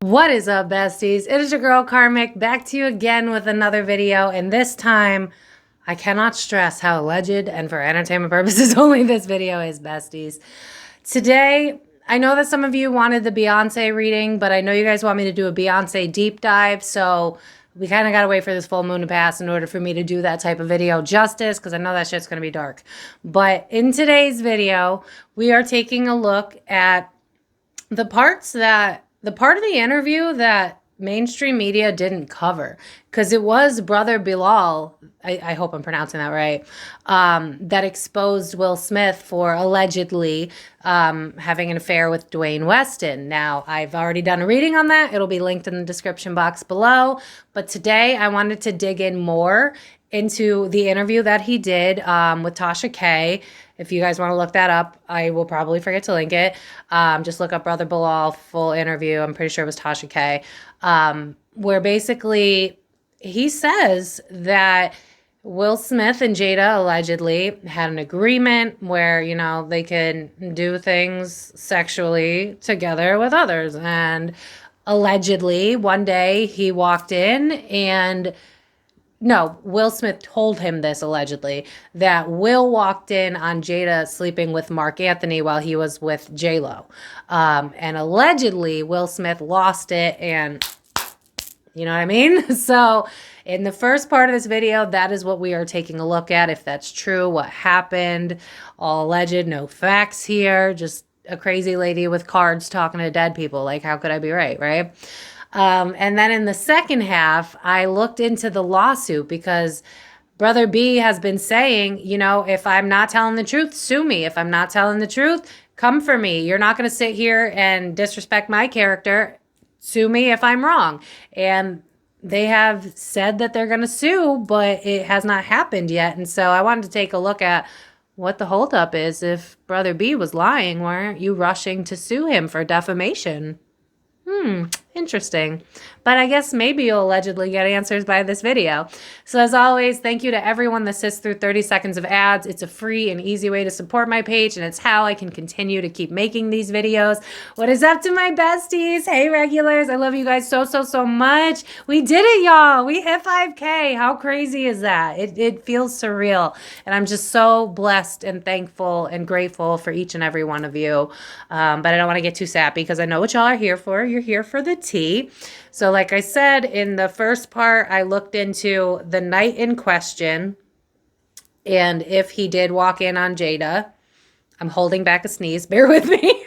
What is up, besties? It is your girl Karmic, back to you again with another video, and this time I cannot stress how alleged and for entertainment purposes only this video is, besties. Today, I know that some of you wanted the Beyonce reading, but I know you guys want me to do a Beyonce deep dive, so we kind of got to wait for this full moon to pass in order for me to do that type of video justice, because I know that shit's going to be dark. But in today's video, we are taking a look at the part of the interview that mainstream media didn't cover, because it was brother Bilaal, I hope I'm pronouncing that right, that exposed Will Smith for allegedly having an affair with Dwayne Weston. Now, I've already done a reading on that. It'll be linked in the description box below. But today I wanted to dig in more into the interview that he did with Tasha K. If you guys want to look that up, I will probably forget to link it. Just look up Brother Bilaal full interview. I'm pretty sure it was Tasha K. Where basically he says that Will Smith and Jada allegedly had an agreement where, you know, they can do things sexually together with others. And allegedly one day he walked in and... No, Will Smith told him this allegedly, that Will walked in on Jada sleeping with Marc Anthony while he was with J-Lo. And allegedly Will Smith lost it, and you know what I mean? So in the first part of this video, that is what we are taking a look at. If that's true, what happened, all alleged, no facts here, just a crazy lady with cards talking to dead people. Like, how could I be right, right? And then in the second half, I looked into the lawsuit because Brother B has been saying, you know, if I'm not telling the truth, sue me. If I'm not telling the truth, come for me. You're not going to sit here and disrespect my character. Sue me if I'm wrong. And they have said that they're going to sue, but it has not happened yet. And so I wanted to take a look at what the holdup is. If Brother B was lying, why aren't you rushing to sue him for defamation? Interesting. But I guess maybe you'll allegedly get answers by this video. So as always, thank you to everyone that sits through 30 seconds of ads. It's a free and easy way to support my page, and it's how I can continue to keep making these videos. What is up to my besties? Hey, regulars. I love you guys so, so, so much. We did it, y'all. We hit 5K. How crazy is that? It feels surreal. And I'm just so blessed and thankful and grateful for each and every one of you. But I don't want to get too sappy because I know what y'all are here for. You're here for the tea. So like I said, in the first part, I looked into the night in question and if he did walk in on Jada. I'm holding back a sneeze. Bear with me.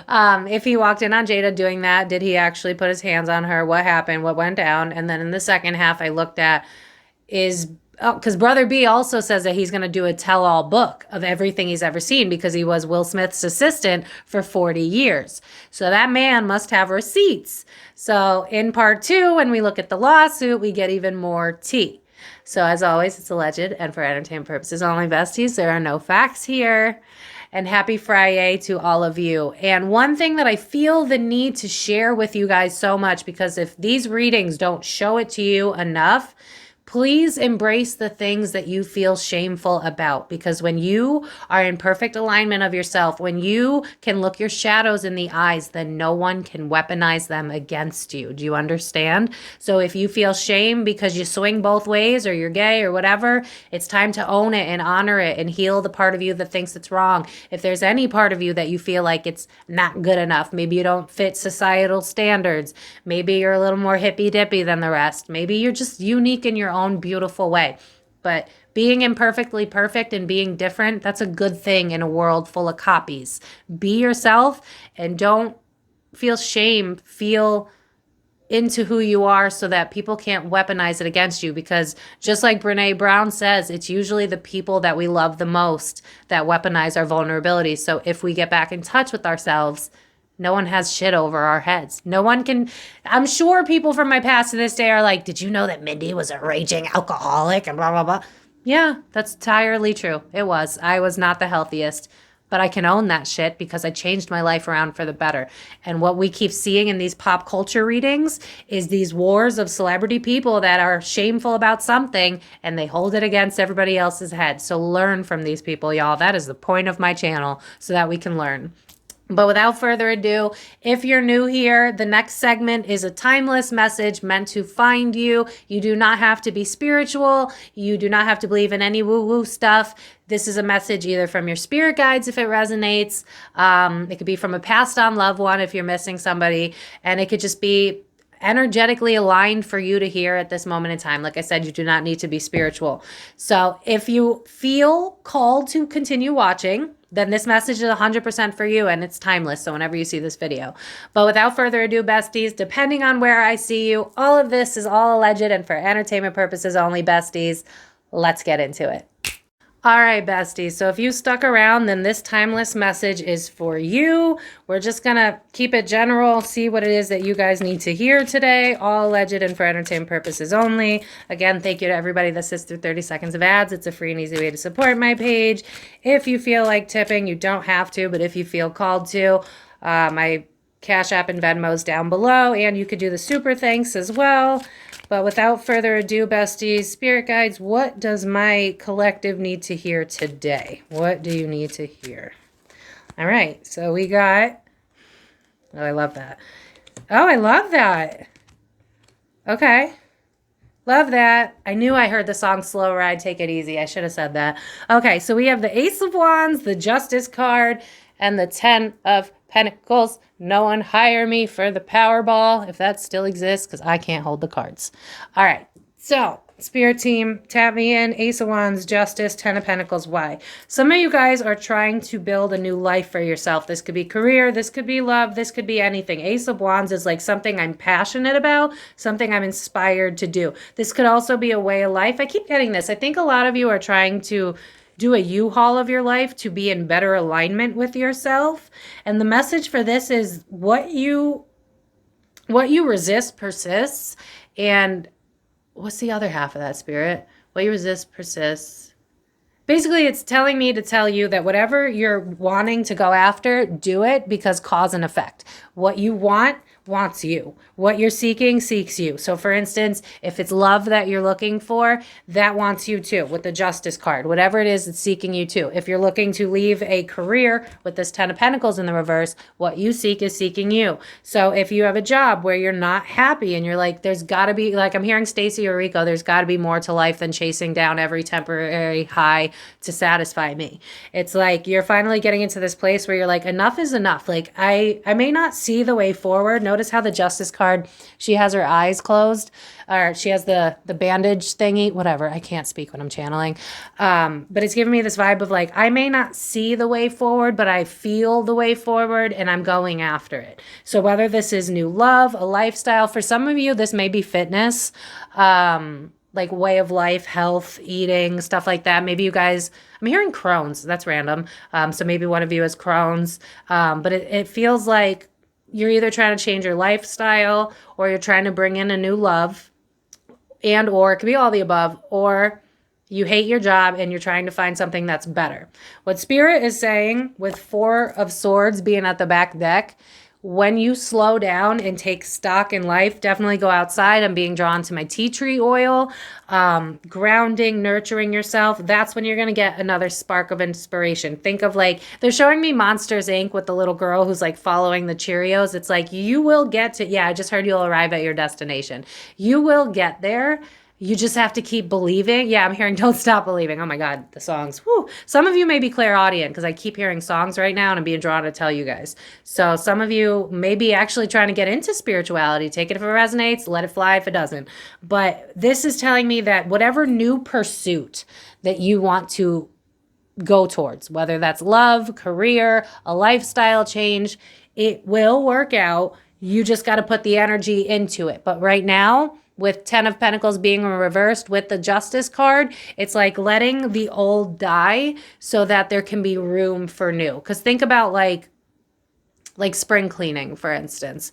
If he walked in on Jada doing that, did he actually put his hands on her? What happened? What went down? And then in the second half, I looked at because Brother B also says that he's going to do a tell-all book of everything he's ever seen because he was Will Smith's assistant for 40 years. So that man must have receipts. So in part 2, when we look at the lawsuit, we get even more tea. So as always, it's alleged and for entertainment purposes only, besties. There are no facts here. And happy Friday to all of you. And one thing that I feel the need to share with you guys so much, because if these readings don't show it to you enough, please embrace the things that you feel shameful about, because when you are in perfect alignment of yourself, when you can look your shadows in the eyes, then no one can weaponize them against you. Do you understand? So if you feel shame because you swing both ways or you're gay or whatever, it's time to own it and honor it and heal the part of you that thinks it's wrong. If there's any part of you that you feel like it's not good enough, maybe you don't fit societal standards, maybe you're a little more hippy-dippy than the rest, maybe you're just unique in your own beautiful way. But being imperfectly perfect and being different, that's a good thing in a world full of copies. Be yourself and don't feel shame. Feel into who you are so that people can't weaponize it against you, because just like Brene Brown says, it's usually the people that we love the most that weaponize our vulnerabilities. So if we get back in touch with ourselves, no one has shit over our heads. No one can. I'm sure people from my past to this day are like, did you know that Mindy was a raging alcoholic and blah, blah, blah. Yeah, that's entirely true. It was. I was not the healthiest. but I can own that shit because I changed my life around for the better. And what we keep seeing in these pop culture readings is these wars of celebrity people that are shameful about something and they hold it against everybody else's head. So learn from these people, y'all. That is the point of my channel, so that we can learn. But without further ado, if you're new here, the next segment is a timeless message meant to find you. You do not have to be spiritual. You do not have to believe in any woo-woo stuff. This is a message either from your spirit guides if it resonates. It could be from a passed on loved one if you're missing somebody. And it could just be energetically aligned for you to hear at this moment in time. Like I said, you do not need to be spiritual. So if you feel called to continue watching, then this message is 100% for you, and it's timeless, so whenever you see this video. But without further ado, besties, depending on where I see you, all of this is all alleged and for entertainment purposes only, besties. Let's get into it. All right, besties, so if you stuck around, then this timeless message is for you. We're just going to keep it general, see what it is that you guys need to hear today, all alleged and for entertainment purposes only. Again, thank you to everybody that sits through 30 seconds of ads. It's a free and easy way to support my page. If you feel like tipping, you don't have to, but if you feel called to, my Cash App and Venmo is down below, and you could do the super thanks as well. But without further ado, besties, spirit guides, what does my collective need to hear today? What do you need to hear? All right, so we got, oh, I love that. Oh, I love that. Okay. Love that. I knew I heard the song Slow Ride, Take It Easy. I should have said that. Okay, so we have the Ace of Wands, the Justice card, and the 10 of Pentacles. No one hire me for the Powerball, if that still exists, because I can't hold the cards. All right, so Spirit team, tap me in. Ace of Wands, Justice, 10 of Pentacles. Why? Some of you guys are trying to build a new life for yourself. This could be career, this could be love, this could be anything. Ace of Wands is like something I'm passionate about, something I'm inspired to do. This could also be a way of life. I keep getting this. I think a lot of you are trying to do a U-Haul of your life to be in better alignment with yourself. And the message for this is what you resist persists. And what's the other half of that, Spirit? What you resist persists. Basically, it's telling me to tell you that whatever you're wanting to go after, do it, because cause and effect. What you want wants you. What you're seeking seeks you. So for instance, if it's love that you're looking for, that wants you too with the Justice card. Whatever it is, it's seeking you too. If you're looking to leave a career with this 10 of Pentacles in the reverse, what you seek is seeking you. So if you have a job where you're not happy and you're like, there's got to be, like I'm hearing Stacey or Rico, there's got to be more to life than chasing down every temporary high to satisfy me. It's like you're finally getting into this place where you're like, enough is enough. Like I may not see the way forward. Notice how the Justice card, she has her eyes closed, or she has the bandage thingy, whatever. I can't speak when I'm channeling. But it's giving me this vibe of like, I may not see the way forward, but I feel the way forward and I'm going after it. So whether this is new love, a lifestyle, for some of you, this may be fitness, like way of life, health, eating, stuff like that. Maybe you guys, I'm hearing Crohn's. That's random. So maybe one of you has Crohn's. But it feels like you're either trying to change your lifestyle or you're trying to bring in a new love, and or it could be all the above, or you hate your job and you're trying to find something that's better. What Spirit is saying with 4 of Swords being at the back deck, when you slow down and take stock in life, definitely go outside. I'm being drawn to my tea tree oil, grounding, nurturing yourself. That's when you're going to get another spark of inspiration. Think of like, they're showing me Monsters, Inc. with the little girl who's like following the Cheerios. It's like, you will get to, yeah, I just heard you'll arrive at your destination. You will get there. You just have to keep believing. Yeah, I'm hearing Don't Stop Believing. Oh my God, the songs. Whew. Some of you may be clairaudient because I keep hearing songs right now and I'm being drawn to tell you guys. So some of you may be actually trying to get into spirituality. Take it if it resonates, let it fly if it doesn't. But this is telling me that whatever new pursuit that you want to go towards, whether that's love, career, a lifestyle change, it will work out. You just got to put the energy into it. But right now, with 10 of Pentacles being reversed with the Justice card, it's like letting the old die so that there can be room for new. Because think about like spring cleaning, for instance.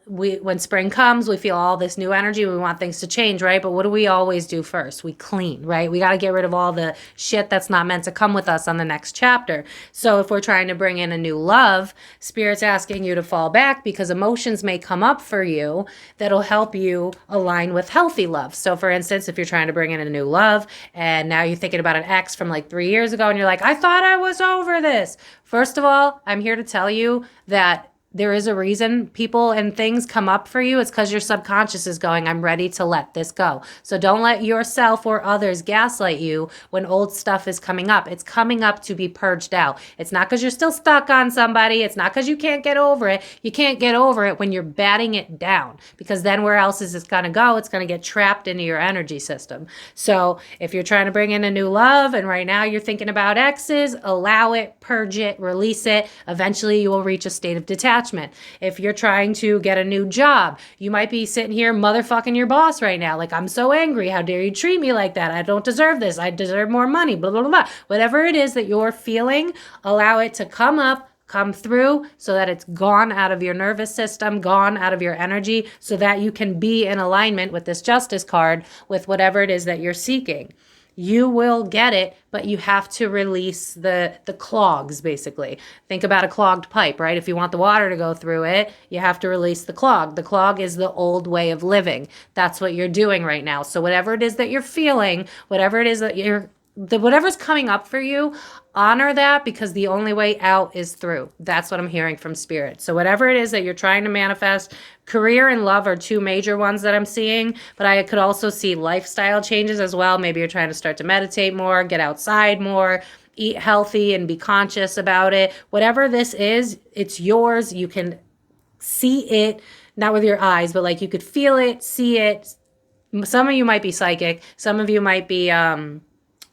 when spring comes, we feel all this new energy. We want things to change, right? But what do we always do first? We clean, right? We got to get rid of all the shit that's not meant to come with us on the next chapter. So if we're trying to bring in a new love, Spirit's asking you to fall back because emotions may come up for you that'll help you align with healthy love. So for instance, if you're trying to bring in a new love and now you're thinking about an ex from like 3 years ago and you're like, I thought I was over this. First of all, I'm here to tell you that there is a reason people and things come up for you. It's because your subconscious is going, I'm ready to let this go. So don't let yourself or others gaslight you when old stuff is coming up. It's coming up to be purged out. It's not because you're still stuck on somebody. It's not because you can't get over it. You can't get over it when you're batting it down, because then where else is this going to go? It's going to get trapped into your energy system. So if you're trying to bring in a new love and right now you're thinking about exes, allow it, purge it, release it. Eventually you will reach a state of detachment. If you're trying to get a new job, you might be sitting here motherfucking your boss right now. Like, I'm so angry. How dare you treat me like that? I don't deserve this. I deserve more money, blah, blah, blah, blah. Whatever it is that you're feeling, allow it to come up, come through so that it's gone out of your nervous system, gone out of your energy, so that you can be in alignment with this justice card with whatever it is that you're seeking. You will get it, but you have to release the clogs, basically. Think about a clogged pipe, right? If you want the water to go through it, you have to release the clog. The clog is the old way of living. That's what you're doing right now. So whatever it is that you're feeling, whatever it is that whatever's coming up for you, honor that, because the only way out is through. That's what I'm hearing from Spirit. So whatever it is that you're trying to manifest, career and love are two major ones that I'm seeing, but I could also see lifestyle changes as well. Maybe you're trying to start to meditate more, get outside more, eat healthy and be conscious about it. Whatever this is, it's yours. You can see it, not with your eyes, but like you could feel it, see it. Some of you might be psychic. Some of you might be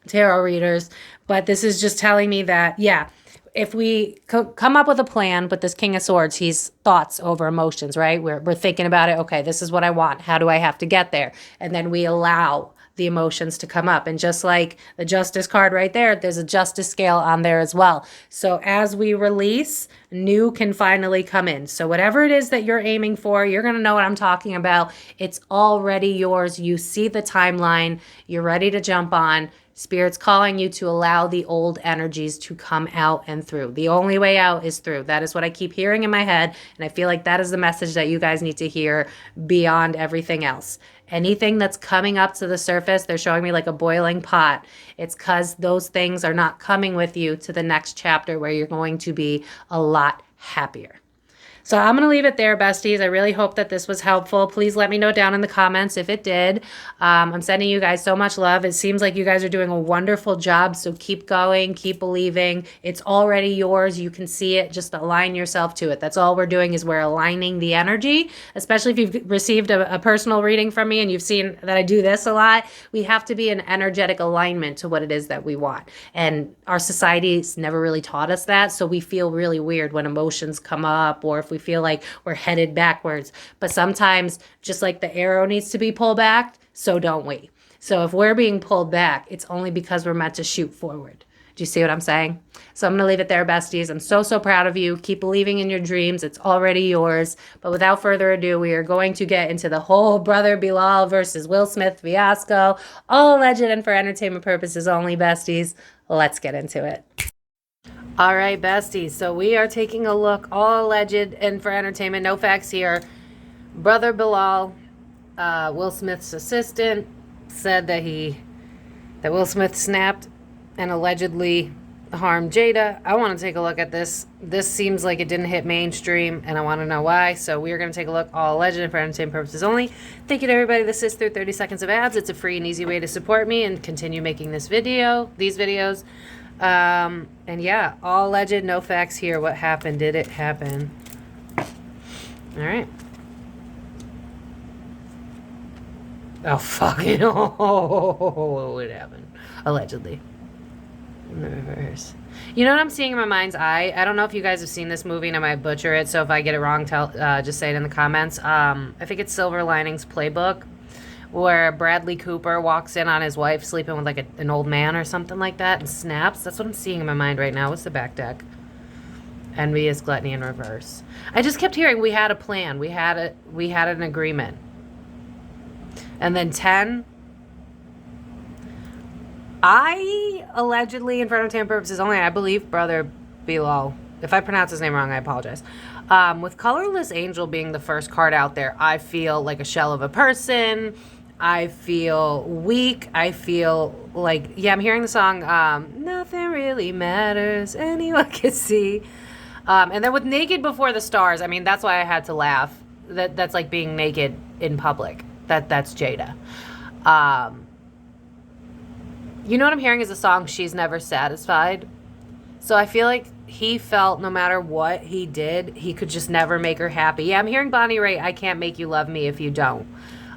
tarot readers, but this is just telling me that, yeah, if we come up with a plan with this King of Swords, he's thoughts over emotions, right? We're thinking about it. Okay, this is what I want. How do I have to get there? And then we allow the emotions to come up. And just like the justice card right there, there's a justice scale on there as well. So as we release, new can finally come in. So whatever it is that you're aiming for, you're going to know what I'm talking about. It's already yours. You see the timeline. You're ready to jump on. Spirit's calling you to allow the old energies to come out and through. The only way out is through. That is what I keep hearing in my head. And I feel like that is the message that you guys need to hear beyond everything else. Anything that's coming up to the surface, they're showing me like a boiling pot. It's because those things are not coming with you to the next chapter where you're going to be a lot happier. So I'm going to leave it there, besties. I really hope that this was helpful. Please let me know down in the comments if it did. I'm sending you guys so much love. It seems like you guys are doing a wonderful job. So keep going, keep believing. It's already yours. You can see it. Just align yourself to it. That's all we're doing, is we're aligning the energy, especially if you've received a personal reading from me and you've seen that I do this a lot. We have to be in energetic alignment to what it is that we want. And our society's never really taught us that. So we feel really weird when emotions come up, or if we feel like we're headed backwards. But sometimes, just like the arrow needs to be pulled back, so don't we. So if we're being pulled back, it's only because we're meant to shoot forward. Do you see what I'm saying? So I'm going to leave it there, besties. I'm so, so proud of you. Keep believing in your dreams. It's already yours. But without further ado, we are going to get into the whole brother Bilaal versus Will Smith fiasco. All alleged and for entertainment purposes only, besties. Let's get into it. All right, besties, so we are taking a look, all alleged and for entertainment, no facts here. Brother Bilaal, Will Smith's assistant, said that Will Smith snapped and allegedly harmed Jada. I want to take a look at this. This seems like it didn't hit mainstream, and I want to know why. So we are going to take a look, all alleged and for entertainment purposes only. Thank you to everybody that sits through 30 seconds of ads. It's a free and easy way to support me and continue making these videos. And yeah, all alleged, no facts here. What happened? Did it happen? All right. Oh, fucking, oh, it happened. Allegedly. In the reverse. You know what I'm seeing in my mind's eye? I don't know if you guys have seen this movie and I might butcher it, so if I get it wrong, just say it in the comments. I think it's Silver Linings Playbook, where Bradley Cooper walks in on his wife sleeping with like an old man or something like that and snaps. That's what I'm seeing in my mind right now. What's the back deck? Envy is gluttony in reverse. I just kept hearing we had a plan. We had an agreement. And then 10. I allegedly, in front of time purposes only, I believe brother Bilaal. If I pronounce his name wrong, I apologize. With Colorless Angel being the first card out there, I feel like a shell of a person. I feel weak. I feel like, yeah, I'm hearing the song, Nothing Really Matters, Anyone Can See. And then with Naked Before the Stars, I mean, that's why I had to laugh. That's like being naked in public. That's Jada. You know what I'm hearing is a song, She's Never Satisfied. So I feel like he felt no matter what he did, he could just never make her happy. Yeah, I'm hearing Bonnie Raitt, I Can't Make You Love Me If You Don't.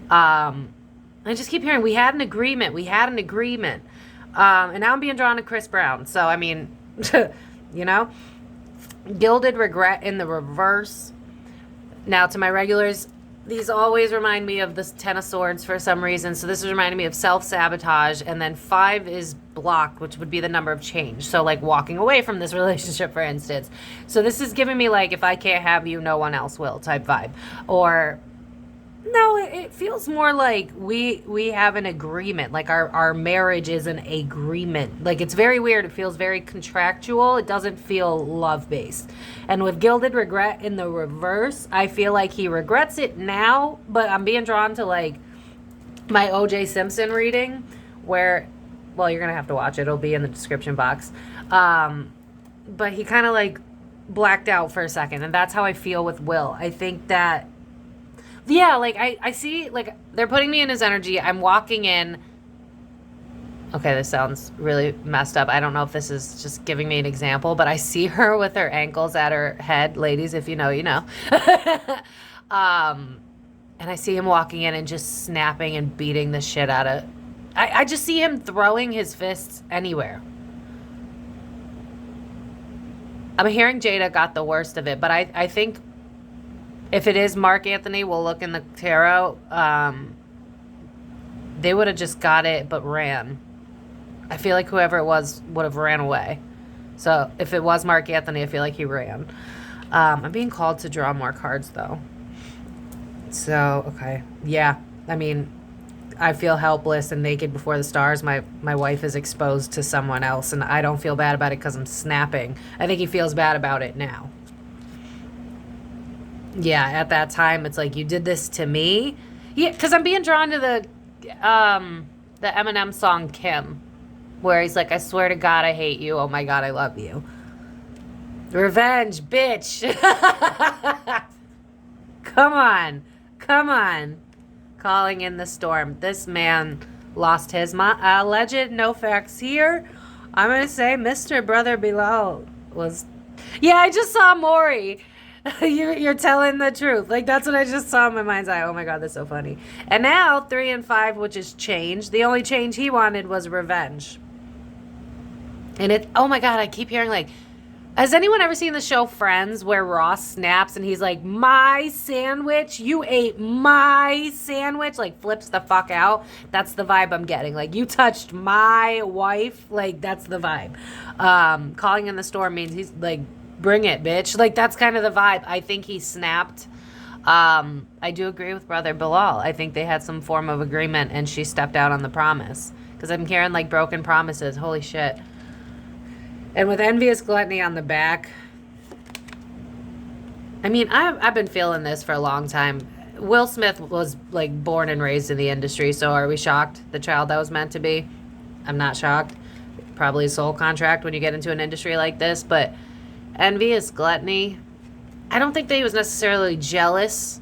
I just keep hearing, we had an agreement. We had an agreement. And now I'm being drawn to Chris Brown. So, I mean, you know, Gilded Regret in the reverse. Now, to my regulars, these always remind me of this Ten of Swords for some reason. So this is reminding me of self-sabotage. And then 5 is blocked, which would be the number of change. So, like, walking away from this relationship, for instance. So this is giving me, like, if I can't have you, no one else will type vibe. Or... no, it feels more like we have an agreement. Like our marriage is an agreement. Like it's very weird. It feels very contractual. It doesn't feel love-based. And with Gilded Regret in the reverse, I feel like he regrets it now, but I'm being drawn to like my O.J. Simpson reading where, well, you're going to have to watch it. It'll be in the description box. But he kind of like blacked out for a second. And that's how I feel with Will. I think that, yeah, like, I see, like, they're putting me in his energy. I'm walking in. Okay, this sounds really messed up. I don't know if this is just giving me an example, but I see her with her ankles at her head. Ladies, if you know, you know. And I see him walking in and just snapping and beating the shit out of... I just see him throwing his fists anywhere. I'm hearing Jada got the worst of it, but I think... if it is Marc Anthony, we'll look in the tarot. They would have just got it but ran. I feel like whoever it was would have ran away. So if it was Marc Anthony, I feel like he ran. I'm being called to draw more cards, though. So, okay. Yeah. I mean, I feel helpless and naked before the stars. My wife is exposed to someone else, and I don't feel bad about it because I'm snapping. I think he feels bad about it now. Yeah, at that time, it's like, you did this to me? Yeah, because I'm being drawn to the Eminem song, Kim, where he's like, I swear to God, I hate you. Oh, my God, I love you. Revenge, bitch. Come on. Come on. Calling in the storm. This man lost his mind. Alleged, no facts here. I'm going to say Mr. Brother Bilaal was... yeah, I just saw Maury. You're telling the truth. Like, that's what I just saw in my mind's eye. Oh my God, that's so funny. And now 3 and 5, which is change. The only change he wanted was revenge. And it, oh my God, I keep hearing, like, has anyone ever seen the show Friends where Ross snaps and he's like, my sandwich? You ate my sandwich? Like, flips the fuck out. That's the vibe I'm getting. Like, you touched my wife. Like, that's the vibe. Calling in the storm means he's like, bring it, bitch. Like, that's kind of the vibe. I think he snapped. I do agree with Brother Bilaal. I think they had some form of agreement and she stepped out on the promise. Because I'm hearing, like, broken promises. Holy shit. And with Envious Gluttony on the back, I mean, I've been feeling this for a long time. Will Smith was, like, born and raised in the industry, so are we shocked? The child that was meant to be? I'm not shocked. Probably a soul contract when you get into an industry like this, but... Envious Gluttony, I don't think that he was necessarily jealous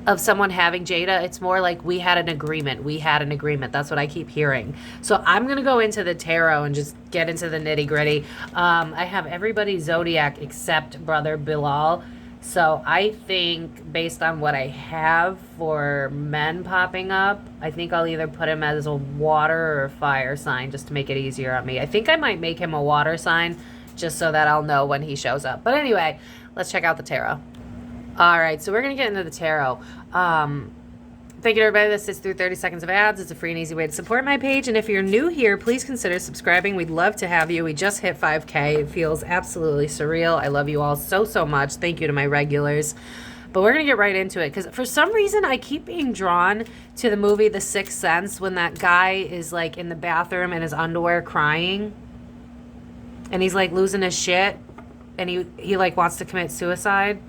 of someone having Jada. It's more like we had an agreement. We had an agreement. That's what I keep hearing. So I'm going to go into the tarot and just get into the nitty gritty. I have everybody's zodiac except Brother Bilaal. So I think based on what I have for men popping up, I think I'll either put him as a water or a fire sign just to make it easier on me. I think I might make him a water sign just so that I'll know when he shows up. But anyway, let's check out the tarot. All right, so we're going to get into the tarot. Thank you, everybody that sits through 30 seconds of ads. It's a free and easy way to support my page. And if you're new here, please consider subscribing. We'd love to have you. We just hit 5K. It feels absolutely surreal. I love you all so, so much. Thank you to my regulars. But we're going to get right into it. Because for some reason, I keep being drawn to the movie The Sixth Sense when that guy is like in the bathroom in his underwear crying. And he's like losing his shit. And he like wants to commit suicide.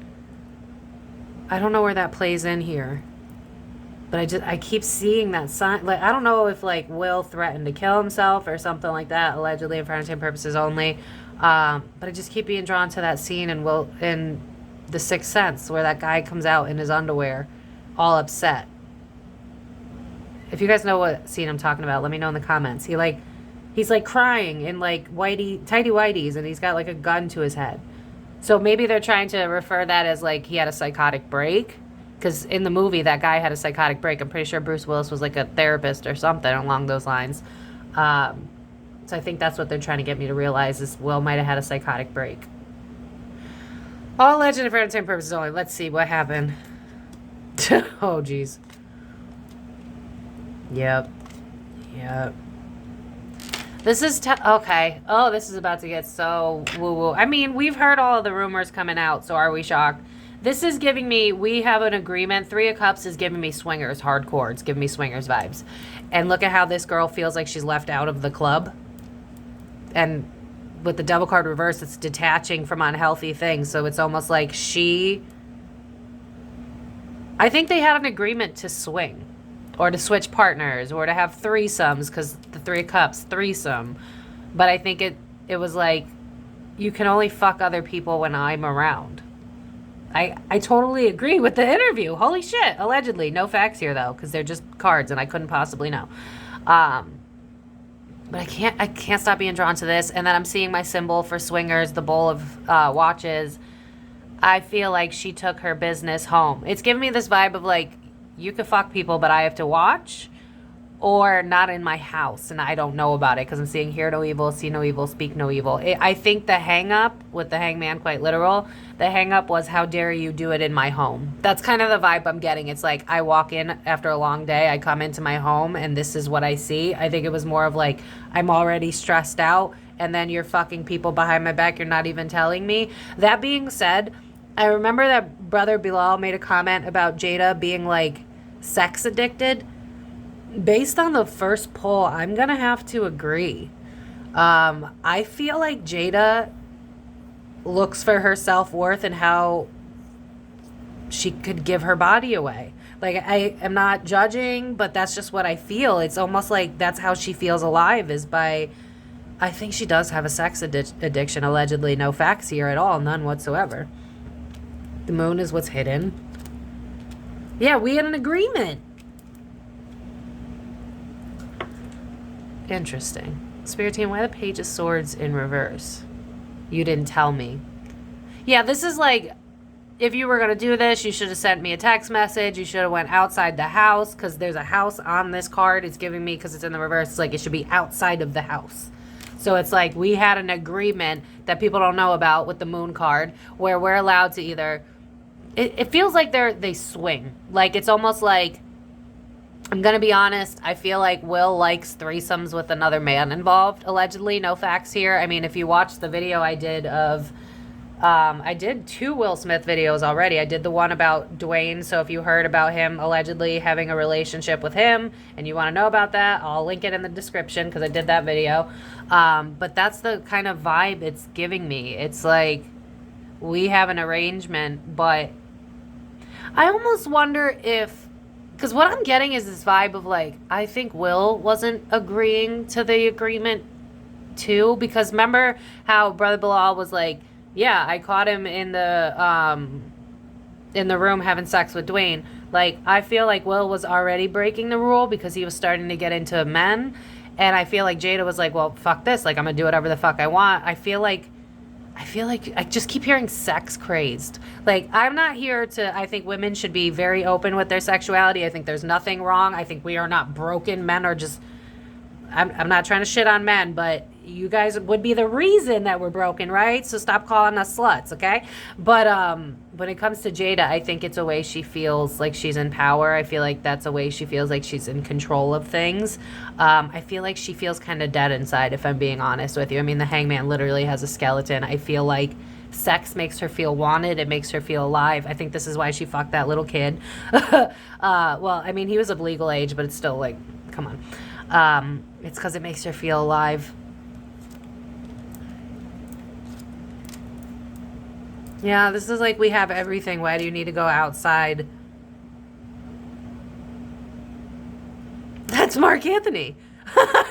I don't know where that plays in here. But I keep seeing that sign. Like, I don't know if like Will threatened to kill himself or something like that, allegedly and for entertainment purposes only. But I just keep being drawn to that scene in The Sixth Sense where that guy comes out in his underwear, all upset. If you guys know what scene I'm talking about, let me know in the comments. He's like crying in like tidy whities, and he's got like a gun to his head. So maybe they're trying to refer that as like he had a psychotic break. Because in the movie, that guy had a psychotic break. I'm pretty sure Bruce Willis was like a therapist or something along those lines. So I think that's what they're trying to get me to realize is Will might have had a psychotic break. All alleged and for entertainment purposes only. Let's see what happened. Oh, jeez. Yep. This is okay. Oh, this is about to get so woo-woo. I mean, we've heard all of the rumors coming out, so are we shocked? This is giving me, we have an agreement. Three of Cups is giving me swingers, hardcore. It's giving me swingers vibes. And look at how this girl feels like she's left out of the club. And with the Devil card reverse, it's detaching from unhealthy things. So it's almost like I think they had an agreement to swing. Or to switch partners. Or to have threesomes. Because the Three of Cups, threesome. But I think it was like, you can only fuck other people when I'm around. I totally agree with the interview. Holy shit. Allegedly. No facts here, though, because they're just cards, and I couldn't possibly know. But I can't stop being drawn to this. And then I'm seeing my symbol for swingers, the bowl of watches. I feel like she took her business home. It's giving me this vibe of, like, you could fuck people, but I have to watch. Or not in my house, and I don't know about it because I'm seeing hear no evil, see no evil, speak no evil. I think the hang-up, with the hangman quite literal, the hang-up was how dare you do it in my home. That's kind of the vibe I'm getting. It's like I walk in after a long day, I come into my home, and this is what I see. I think it was more of like I'm already stressed out, and then you're fucking people behind my back, you're not even telling me. That being said, I remember that brother Bilaal made a comment about Jada being like sex addicted. Based on the first poll, I'm going to have to agree. I feel like Jada looks for her self-worth and how she could give her body away. Like, I am not judging, but that's just what I feel. It's almost like that's how she feels alive is by... I think she does have a sex addiction, allegedly. No facts here at all. None whatsoever. The moon is what's hidden. Yeah, we had an agreement. Interesting. Spirit team, why the Page of Swords in reverse? You didn't tell me. Yeah, this is like, if you were going to do this, you should have sent me a text message. You should have went outside the house because there's a house on this card. It's giving me, because it's in the reverse, it's like it should be outside of the house. So it's like we had an agreement that people don't know about with the moon card where we're allowed to either... It feels like they swing. Like, it's almost like... I'm going to be honest, I feel like Will likes threesomes with another man involved, allegedly. No facts here. I mean, if you watch the video I did of... I did 2 Will Smith videos already. I did the one about Duane, so if you heard about him allegedly having a relationship with him and you want to know about that, I'll link it in the description because I did that video. But that's the kind of vibe it's giving me. It's like we have an arrangement, but I almost wonder if... Because what I'm getting is this vibe of like, I think Will wasn't agreeing to the agreement too. Because remember how Brother Bilaal was like, yeah, I caught him in the room having sex with Duane. Like, I feel like Will was already breaking the rule because he was starting to get into men. And I feel like Jada was like, well, fuck this. Like, I'm going to do whatever the fuck I want. I feel like I just keep hearing sex crazed. Like, I'm not here to... I think women should be very open with their sexuality. I think there's nothing wrong. I think we are not broken. Men are just... I'm not trying to shit on men, but you guys would be the reason that we're broken, right? So stop calling us sluts, okay? But when it comes to Jada, I think it's a way she feels like she's in power. I feel like that's a way she feels like she's in control of things. I feel like she feels kind of dead inside, if I'm being honest with you. I mean, the hangman literally has a skeleton. I feel like sex makes her feel wanted. It makes her feel alive. I think this is why she fucked that little kid. Well, I mean, he was of legal age, but it's still like, come on. It's because it makes her feel alive. Yeah, this is like, we have everything. Why do you need to go outside? That's Marc Anthony.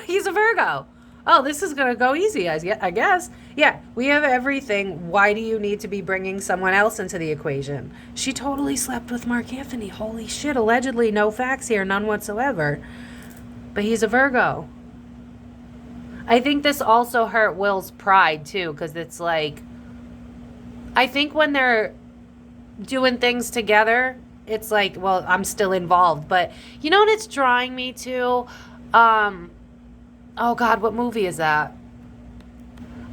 He's a Virgo. Oh, this is going to go easy, I guess. Yeah, we have everything. Why do you need to be bringing someone else into the equation? She totally slept with Marc Anthony. Holy shit, allegedly. No facts here, none whatsoever. But he's a Virgo. I think this also hurt Will's pride, too, because it's like, I think when they're doing things together, it's like, well, I'm still involved. But you know what it's drawing me to? Oh, God, what movie is that?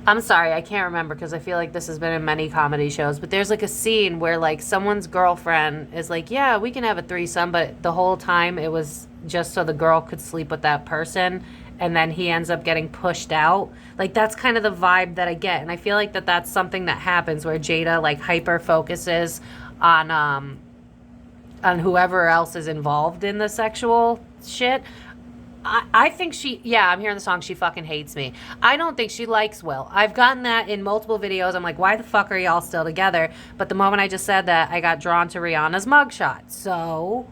I'm sorry, I can't remember because I feel like this has been in many comedy shows. But there's like a scene where like someone's girlfriend is like, yeah, we can have a threesome. But the whole time it was just so the girl could sleep with that person. And then he ends up getting pushed out. Like, that's kind of the vibe that I get. And I feel like that's something that happens where Jada like hyper focuses on whoever else is involved in the sexual shit. I think I'm hearing the song, She Fucking Hates Me. I don't think she likes Will. I've gotten that in multiple videos. I'm like, why the fuck are y'all still together? But the moment I just said that, I got drawn to Rihanna's mugshot. So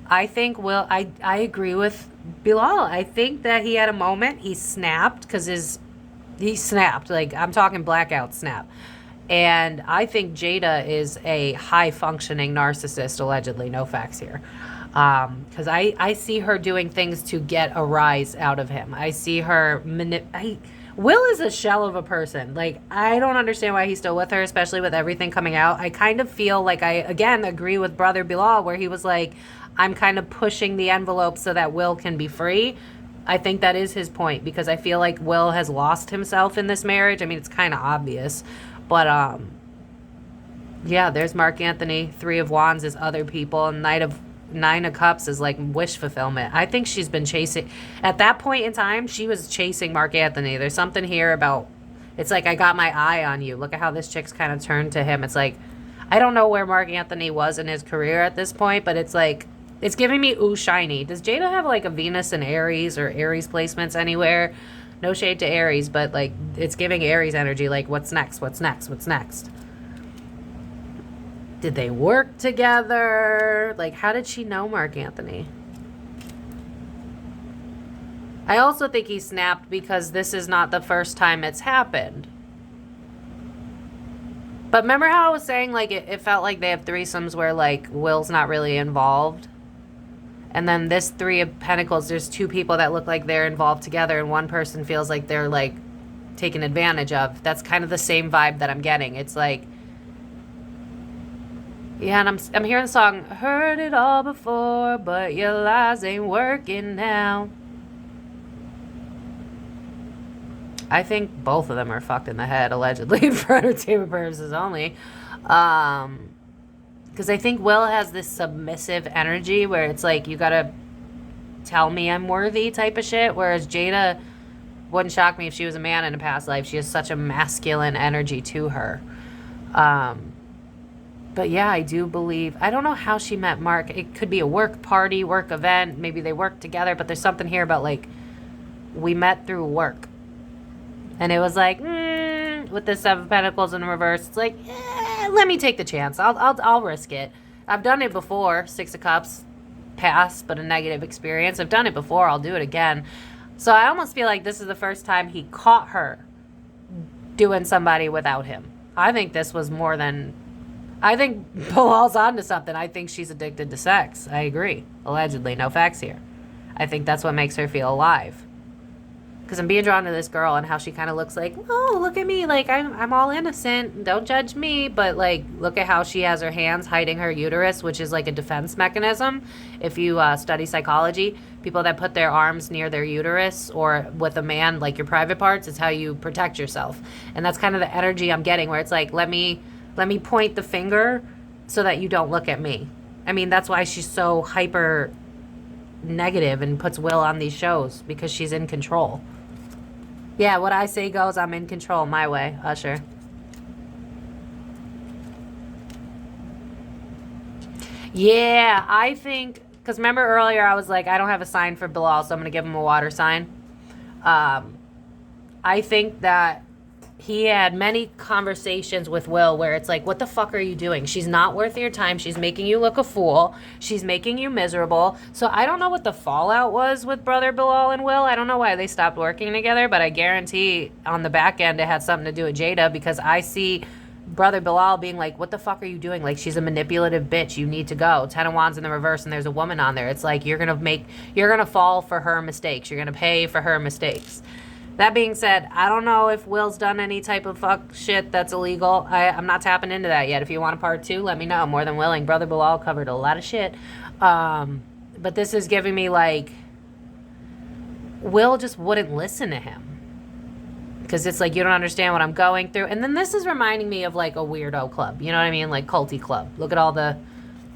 I think Will, I agree with Bilaal. I think that he had a moment. He snapped because he snapped. Like, I'm talking blackout snap. And I think Jada is a high-functioning narcissist, allegedly. No facts here. Because I see her doing things to get a rise out of him. I see her Will is a shell of a person. Like, I don't understand why he's still with her, especially with everything coming out. I kind of feel like I, again, agree with Brother Bilaal, where he was like, I'm kind of pushing the envelope so that Will can be free. I think that is his point, because I feel like Will has lost himself in this marriage. I mean, it's kind of obvious. But, yeah, there's Marc Anthony. 3 of Wands is other people. And 9 of Cups is like wish fulfillment. I think she's been chasing, at that point in time, she was chasing Marc Anthony. There's something here about, it's like, I got my eye on you. Look at how this chick's kind of turned to him. It's like, I don't know where Marc Anthony was in his career at this point, but it's like, it's giving me ooh shiny. Does Jada have like a Venus and Aries or Aries placements anywhere? No shade to Aries, but like, it's giving Aries energy. Like, what's next? What's next? What's next? Did they work together? Like, how did she know Marc Anthony? I also think he snapped because this is not the first time it's happened. But remember how I was saying, like, it felt like they have threesomes where, like, Will's not really involved? And then this 3 of Pentacles, there's 2 people that look like they're involved together, and one person feels like they're, like, taken advantage of. That's kind of the same vibe that I'm getting. It's like, yeah, and I'm hearing the song, heard it all before, but your lies ain't working now. I think both of them are fucked in the head, allegedly, for entertainment purposes only. Because I think Will has this submissive energy where it's like, you gotta tell me I'm worthy type of shit. Whereas Jada, wouldn't shock me if she was a man in a past life. She has such a masculine energy to her. But yeah, I do believe, I don't know how she met Marc. It could be a work party, work event. Maybe they worked together, but there's something here about like, we met through work. And it was like, with the 7 of Pentacles in reverse, it's like, let me take the chance. I'll risk it. I've done it before. 6 of Cups, past, but a negative experience. I've done it before. I'll do it again. So I almost feel like this is the first time he caught her doing somebody without him. I think this was more than, I think Bilal's onto something. I think she's addicted to sex. I agree. Allegedly. No facts here. I think that's what makes her feel alive. because I'm being drawn to this girl and how she kind of looks like, oh, look at me, like I'm all innocent, don't judge me, but like look at how she has her hands hiding her uterus, which is like a defense mechanism. If you study psychology, people that put their arms near their uterus or with a man, like your private parts, is how you protect yourself. And that's kind of the energy I'm getting, where it's like, let me point the finger so that you don't look at me. I mean, that's why she's so hyper negative and puts Will on these shows, because she's in control. Yeah, what I say goes. I'm in control my way, Usher. Yeah, I think, because remember earlier I was like, I don't have a sign for Bilaal, so I'm going to give him a water sign. I think that he had many conversations with Will where it's like, what the fuck are you doing? She's not worth your time. She's making you look a fool. She's making you miserable. So I don't know what the fallout was with brother Bilaal and Will. I don't know why they stopped working together, but I guarantee on the back end it had something to do with Jada, because I see brother Bilaal being like, what the fuck are you doing? Like, she's a manipulative bitch. You need to go. 10 of Wands in the reverse and there's a woman on there. It's like, you're going to fall for her mistakes. You're going to pay for her mistakes. That being said, I don't know if Will's done any type of fuck shit that's illegal. I'm not tapping into that yet. If you want a part 2, let me know. More than willing. Brother Bilaal covered a lot of shit. But this is giving me like, Will just wouldn't listen to him. Because it's like, you don't understand what I'm going through. And then this is reminding me of like a weirdo club. You know what I mean? Like culty club. Look at all the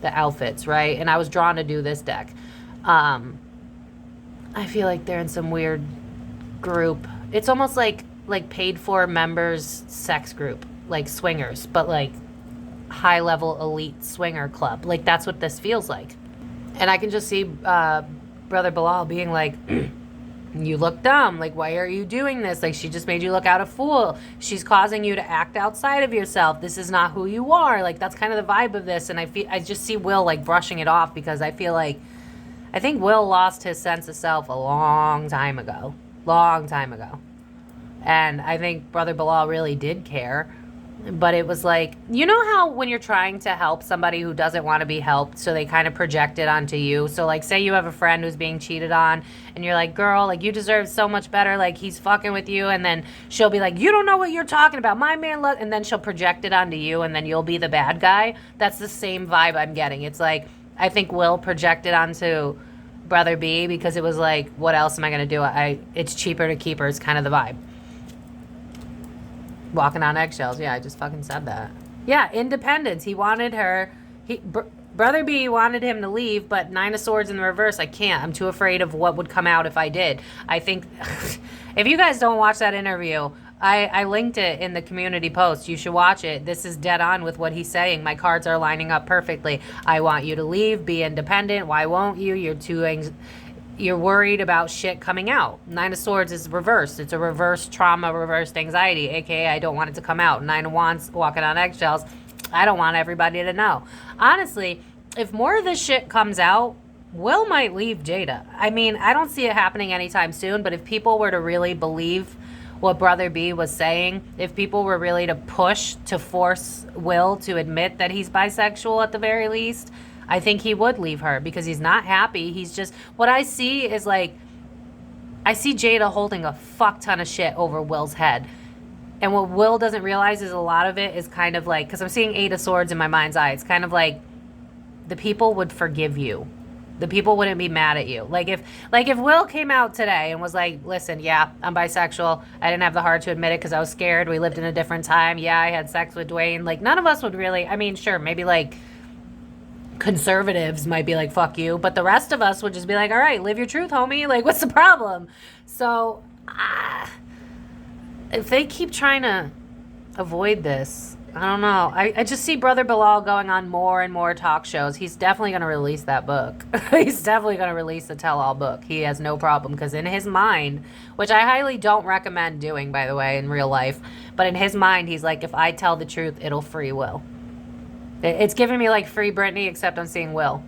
outfits, right? And I was drawn to do this deck. I feel like they're in some weird group. It's almost like paid for members sex group, like swingers, but like high level elite swinger club. Like that's what this feels like. And I can just see brother Bilaal being like, you look dumb, like why are you doing this? Like she just made you look out a fool. She's causing you to act outside of yourself. This is not who you are. Like that's kind of the vibe of this. And I just see Will like brushing it off, because I think Will lost his sense of self a long time ago. And I think brother Bilaal really did care, but it was like, you know how when you're trying to help somebody who doesn't want to be helped, so they kind of project it onto you. So like, say you have a friend who's being cheated on and you're like, girl, like you deserve so much better, like he's fucking with you, and then she'll be like, you don't know what you're talking about, my man and then she'll project it onto you, and then you'll be the bad guy. That's the same vibe I'm getting. It's like, I think Will projected onto brother B, because it was like, what else am I going to do? It's cheaper to keep her, is kind of the vibe. Walking on eggshells. Yeah, I just fucking said that. Yeah, independence. He wanted her. Brother B wanted him to leave, but 9 of Swords in the reverse, I can't. I'm too afraid of what would come out if I did. I think, if you guys don't watch that interview, I linked it in the community post. You should watch it. This is dead on with what he's saying. My cards are lining up perfectly. I want you to leave, be independent. Why won't you? You're worried about shit coming out. 9 of Swords is reversed. It's a reverse trauma, reversed anxiety, aka I don't want it to come out. 9 of Wands, walking on eggshells. I don't want everybody to know. Honestly, if more of this shit comes out, Will might leave Jada. I mean, I don't see it happening anytime soon, but if people were to really believe what brother B was saying, if people were really to push to force Will to admit that he's bisexual at the very least, I think he would leave her, because he's not happy. He's just, what I see is like, I see Jada holding a fuck ton of shit over Will's head. And what Will doesn't realize is a lot of it is kind of like, because I'm seeing 8 of Swords in my mind's eye. It's kind of like, the people would forgive you. The people wouldn't be mad at you. Like if Will came out today and was like, listen, yeah, I'm bisexual. I didn't have the heart to admit it because I was scared. We lived in a different time. Yeah, I had sex with Duane. Like none of us would really, I mean, sure, maybe like conservatives might be like, fuck you. But the rest of us would just be like, all right, live your truth, homie. Like what's the problem? So if they keep trying to avoid this, I don't know. I just see brother Bilaal going on more and more talk shows. He's definitely going to release that book. He's definitely going to release the tell-all book. He has no problem, because in his mind, which I highly don't recommend doing, by the way, in real life, but in his mind, he's like, if I tell the truth, it'll free Will. It's giving me like free Britney, except I'm seeing Will.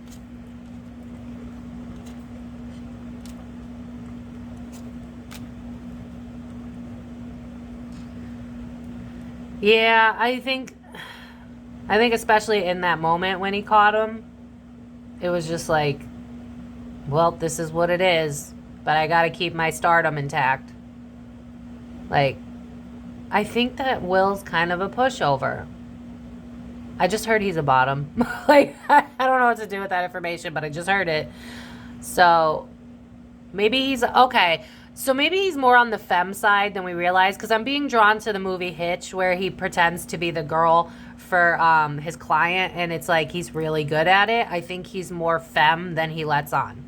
Yeah, I think especially in that moment when he caught him, it was just like, well, this is what it is, but I got to keep my stardom intact. Like, I think that Will's kind of a pushover. I just heard he's a bottom. Like, I don't know what to do with that information, but I just heard it. So, maybe he's, okay. So maybe he's more on the femme side than we realize, because I'm being drawn to the movie Hitch, where he pretends to be the girl for his client, and it's like he's really good at it. I think he's more femme than he lets on,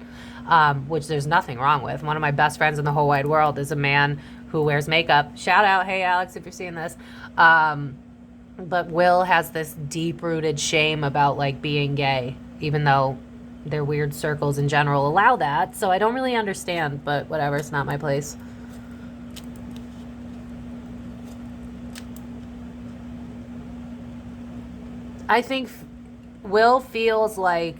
which there's nothing wrong with. One of my best friends in the whole wide world is a man who wears makeup. Shout out, hey Alex, if you're seeing this. But Will has this deep-rooted shame about like being gay, even though their weird circles in general allow that. So I don't really understand, but whatever, it's not my place. I think Will feels like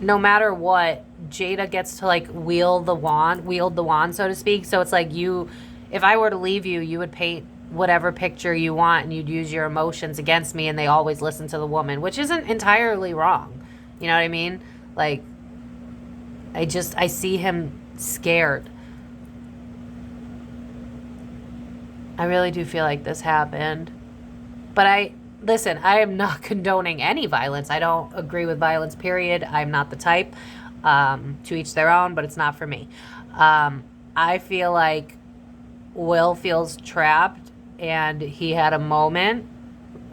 no matter what, Jada gets to like wield the wand, so to speak. So it's like if I were to leave you, you would paint whatever picture you want and you'd use your emotions against me, and they always listen to the woman, which isn't entirely wrong. You know what I mean? Like, I see him scared. I really do feel like this happened. But listen, I am not condoning any violence. I don't agree with violence, period. I'm not the type. To each their own, but it's not for me. I feel like Will feels trapped, and he had a moment.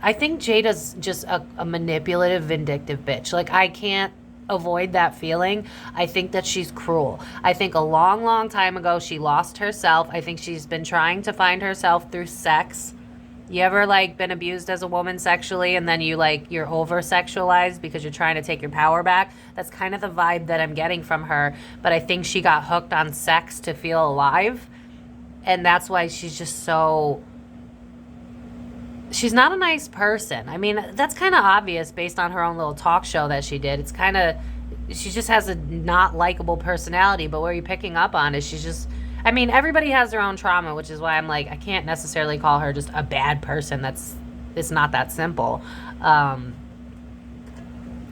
I think Jada's just a manipulative, vindictive bitch. Like, I can't avoid that feeling. I think that she's cruel. I think a long, long time ago, she lost herself. I think she's been trying to find herself through sex. You ever, like, been abused as a woman sexually, and then you're over-sexualized because you're trying to take your power back? That's kind of the vibe that I'm getting from her. But I think she got hooked on sex to feel alive. And that's why she's just so... She's not a nice person. I mean, that's kind of obvious based on her own little talk show that she did. It's kind of... She just has a not likable personality, but what you're picking up on is she's just... I mean, everybody has their own trauma, which is why I'm like, I can't necessarily call her just a bad person. It's not that simple. But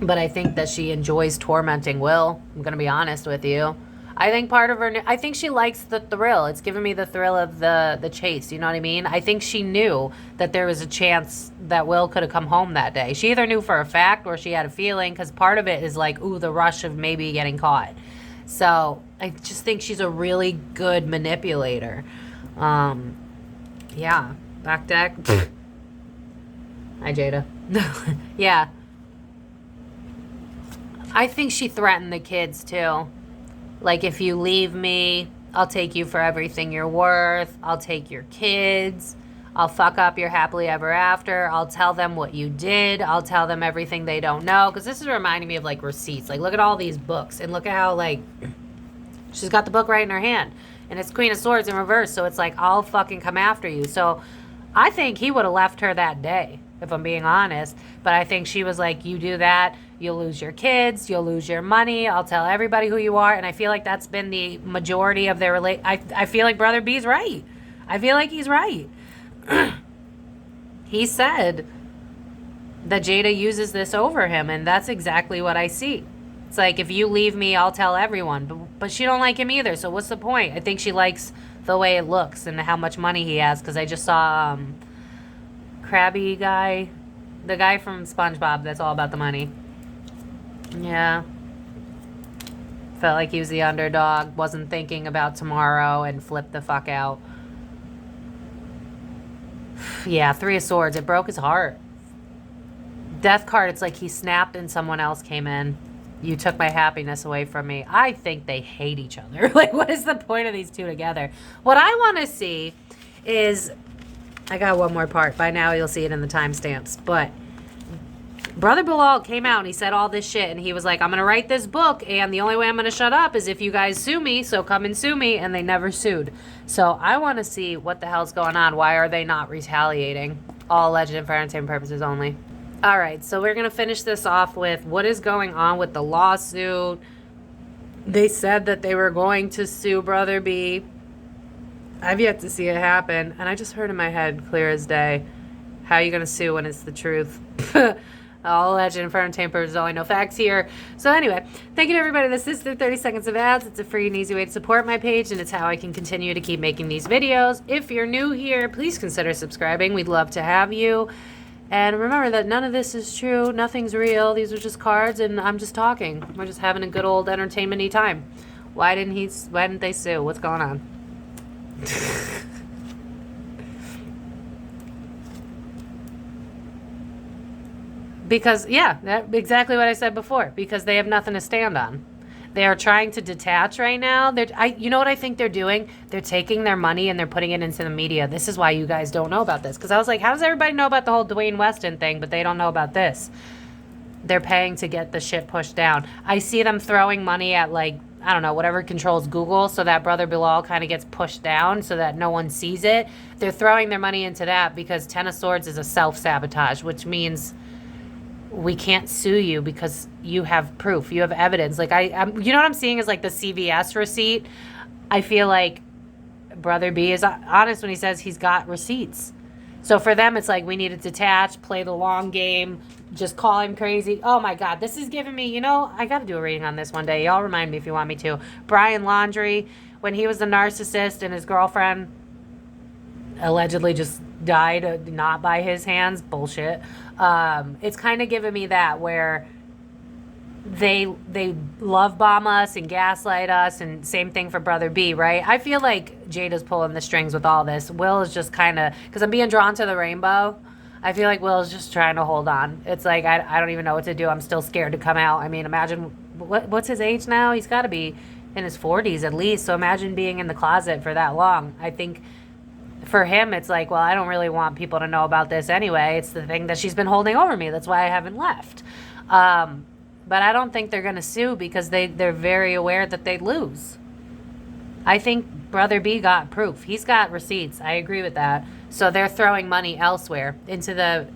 I think that she enjoys tormenting Will. I'm going to be honest with you. I think part of her, I think she likes the thrill. It's giving me the thrill of the chase. You know what I mean? I think she knew that there was a chance that Will could have come home that day. She either knew for a fact or she had a feeling, because part of it is like, ooh, the rush of maybe getting caught. So I just think she's a really good manipulator. Yeah. Back deck. Hi, Jada. Yeah. I think she threatened the kids too. Like, if you leave me, I'll take you for everything you're worth. I'll take your kids. I'll fuck up your happily ever after. I'll tell them what you did. I'll tell them everything they don't know. Because this is reminding me of, like, receipts. Like, look at all these books. And look at how, like, she's got the book right in her hand. And it's Queen of Swords in reverse. So it's like, I'll fucking come after you. So I think he would have left her that day, if I'm being honest. But I think she was like, you do that, you'll lose your kids, you'll lose your money, I'll tell everybody who you are. And I feel like that's been the majority of their I feel like Brother B's right. I feel like he's right. He said that Jada uses this over him, and that's exactly what I see. It's like, if you leave me, I'll tell everyone. But she don't like him either, so what's the point? I think she likes the way it looks and how much money he has, because I just saw Krabby guy, the guy from SpongeBob that's all about the money. Yeah. Felt like he was the underdog, wasn't thinking about tomorrow, and flipped the fuck out. Yeah, Three of Swords, it broke his heart. Death card, it's like he snapped and someone else came in. You took my happiness away from me. I think they hate each other. Like, what is the point of these two together? What I want to see is... I got one more part. By now, you'll see it in the timestamps. But Brother Bilaal came out and he said all this shit. And he was like, I'm going to write this book. And the only way I'm going to shut up is if you guys sue me. So come and sue me. And they never sued. So I want to see what the hell's going on. Why are they not retaliating? All alleged and for entertainment purposes only. All right. So we're going to finish this off with what is going on with the lawsuit. They said that they were going to sue Brother B. I've yet to see it happen, and I just heard in my head, clear as day, how are you going to sue when it's the truth? All legend for entertainment purposes only, no facts here. So anyway, thank you to everybody. This is their 30 seconds of ads. It's a free and easy way to support my page, and it's how I can continue to keep making these videos. If you're new here, please consider subscribing. We'd love to have you. And remember that none of this is true. Nothing's real. These are just cards, and I'm just talking. We're just having a good old entertainment-y time. Why didn't they sue? What's going on? Because, yeah, that's exactly what I said before. Because they have nothing to stand on. They are trying to detach right now. You know what I think they're doing? They're taking their money and they're putting it into the media. This is why you guys don't know about this. Because I was like, how does everybody know about the whole Dwayne Weston thing, but they don't know about this? They're paying to get the shit pushed down. I see them throwing money at, like, I don't know, whatever controls Google, so that Brother Bilaal kind of gets pushed down so that no one sees it. They're throwing their money into that because Ten of Swords is a self-sabotage, which means we can't sue you because you have proof, you have evidence. Like you know what I'm seeing is like the CVS receipt. I feel like Brother B is honest when he says he's got receipts. So for them, it's like we need to detach, play the long game, just call him crazy. Oh my God, this is giving me, you know, I got to do a reading on this one day. Y'all remind me if you want me to. Brian Laundrie, when he was the narcissist and his girlfriend allegedly just died not by his hands. Bullshit. It's kind of giving me that where they love bomb us and gaslight us, and same thing for Brother B, right? I feel like Jada's pulling the strings with all this. Will is just kind of, because I'm being drawn to the rainbow. I feel like Will is just trying to hold on. It's like I don't even know what to do. I'm still scared to come out. I mean, imagine what's his age now? He's got to be in his 40s at least. So imagine being in the closet for that long. I think for him, it's like, well, I don't really want people to know about this anyway. It's the thing that she's been holding over me. That's why I haven't left. But I don't think they're going to sue because they're very aware that they'd lose. I think Brother B got proof. He's got receipts. I agree with that. So they're throwing money elsewhere into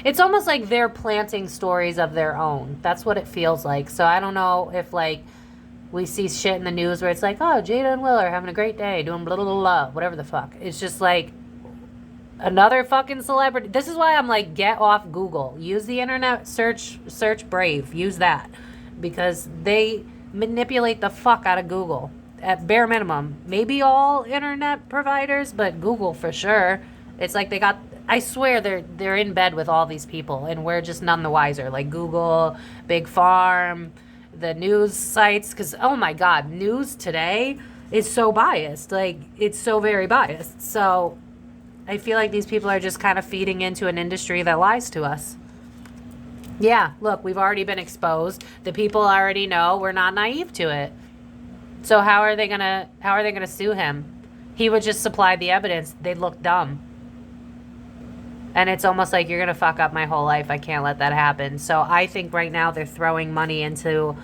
it's almost like they're planting stories of their own. That's what it feels like. So I don't know if, like, we see shit in the news where it's like, oh, Jada and Will are having a great day doing blah, blah, blah, blah, whatever the fuck. It's just like another fucking celebrity. This is why I'm like, get off Google. Use the internet, search Brave. Use that. Because they manipulate the fuck out of Google. At bare minimum. Maybe all internet providers, but Google for sure. It's like they got, I swear they're in bed with all these people and we're just none the wiser. Like Google, Big Farm, the news sites, because oh my God, news today is so biased. Like, it's so very biased. So I feel like these people are just kind of feeding into an industry that lies to us. Yeah, look, we've already been exposed. The people already know. We're not naive to it. So how are they gonna sue him? He would just supply the evidence. They'd look dumb. And it's almost like, you're going to fuck up my whole life. I can't let that happen. So I think right now they're throwing money into